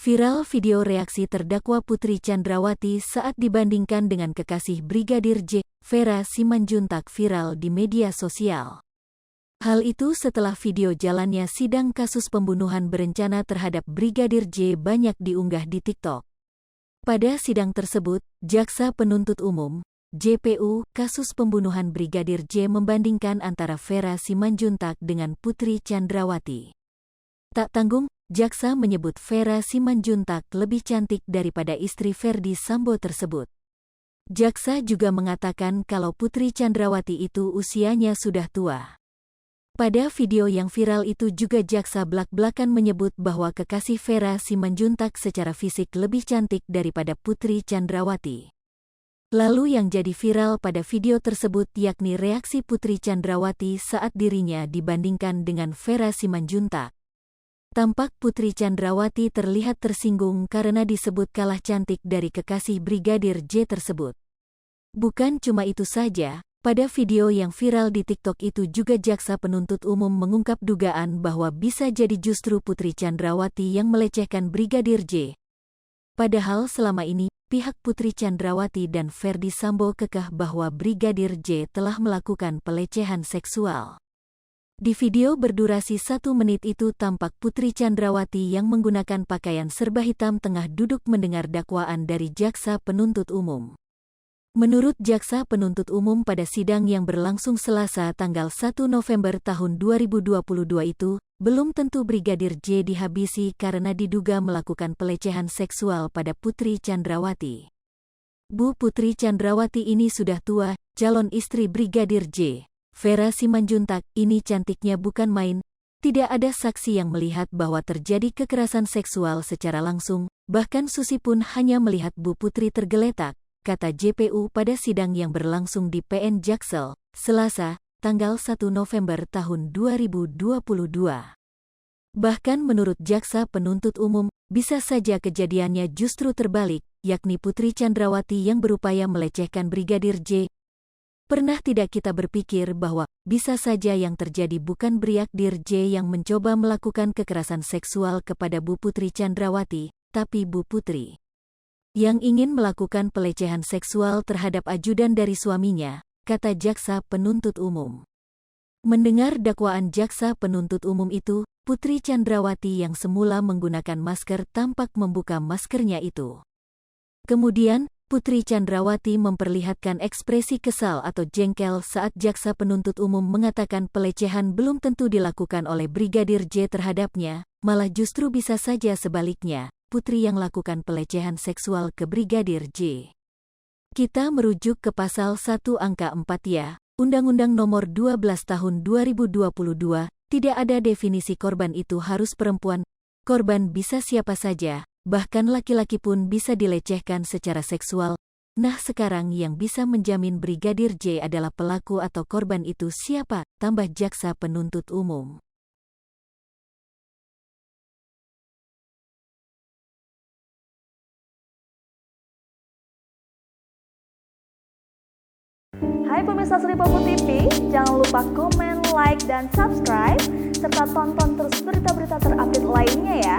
Viral video reaksi terdakwa Putri Chandrawati saat dibandingkan dengan kekasih Brigadir J, Vera Simanjuntak viral di media sosial. Hal itu setelah video jalannya sidang kasus pembunuhan berencana terhadap Brigadir J banyak diunggah di TikTok. Pada sidang tersebut, Jaksa Penuntut Umum, JPU, kasus pembunuhan Brigadir J membandingkan antara Vera Simanjuntak dengan Putri Chandrawati. Tak tanggung, jaksa menyebut Vera Simanjuntak lebih cantik daripada istri Ferdy Sambo tersebut. Jaksa juga mengatakan kalau Putri Chandrawati itu usianya sudah tua. Pada video yang viral itu juga jaksa blak-blakan menyebut bahwa kekasih Vera Simanjuntak secara fisik lebih cantik daripada Putri Chandrawati. Lalu yang jadi viral pada video tersebut yakni reaksi Putri Chandrawati saat dirinya dibandingkan dengan Vera Simanjuntak. Tampak Putri Chandrawati terlihat tersinggung karena disebut kalah cantik dari kekasih Brigadir J tersebut. Bukan cuma itu saja, pada video yang viral di TikTok itu juga jaksa penuntut umum mengungkap dugaan bahwa bisa jadi justru Putri Chandrawati yang melecehkan Brigadir J. Padahal selama ini, pihak Putri Chandrawati dan Ferdy Sambo kekeh bahwa Brigadir J telah melakukan pelecehan seksual. Di video berdurasi 1 menit itu tampak Putri Chandrawati yang menggunakan pakaian serba hitam tengah duduk mendengar dakwaan dari jaksa penuntut umum. Menurut jaksa penuntut umum pada sidang yang berlangsung Selasa tanggal 1 November tahun 2022 itu, belum tentu Brigadir J dihabisi karena diduga melakukan pelecehan seksual pada Putri Chandrawati. Bu Putri Chandrawati ini sudah tua, calon istri Brigadir J. Vera Simanjuntak ini cantiknya bukan main, tidak ada saksi yang melihat bahwa terjadi kekerasan seksual secara langsung, bahkan Susi pun hanya melihat Bu Putri tergeletak, kata JPU pada sidang yang berlangsung di PN Jaksel, Selasa, tanggal 1 November tahun 2022. Bahkan menurut jaksa penuntut umum, bisa saja kejadiannya justru terbalik, yakni Putri Chandrawati yang berupaya melecehkan Brigadir J. Pernah tidak kita berpikir bahwa bisa saja yang terjadi bukan Brigadir J yang mencoba melakukan kekerasan seksual kepada Bu Putri Chandrawati, tapi Bu Putri yang ingin melakukan pelecehan seksual terhadap ajudan dari suaminya, kata jaksa penuntut umum. Mendengar dakwaan jaksa penuntut umum itu, Putri Chandrawati yang semula menggunakan masker tampak membuka maskernya itu. Kemudian, Putri Chandrawati memperlihatkan ekspresi kesal atau jengkel saat jaksa penuntut umum mengatakan pelecehan belum tentu dilakukan oleh Brigadir J terhadapnya, malah justru bisa saja sebaliknya, Putri yang lakukan pelecehan seksual ke Brigadir J. Kita merujuk ke pasal 1 angka 4 ya, Undang-Undang Nomor 12 Tahun 2022, tidak ada definisi korban itu harus perempuan, korban bisa siapa saja. Bahkan laki-laki pun bisa dilecehkan secara seksual. Nah sekarang yang bisa menjamin Brigadir J adalah pelaku atau korban itu siapa? Tambah jaksa penuntut umum. Hai pemirsa Sri Popo TV, jangan lupa komen, like, dan subscribe, serta tonton terus berita-berita terupdate lainnya ya.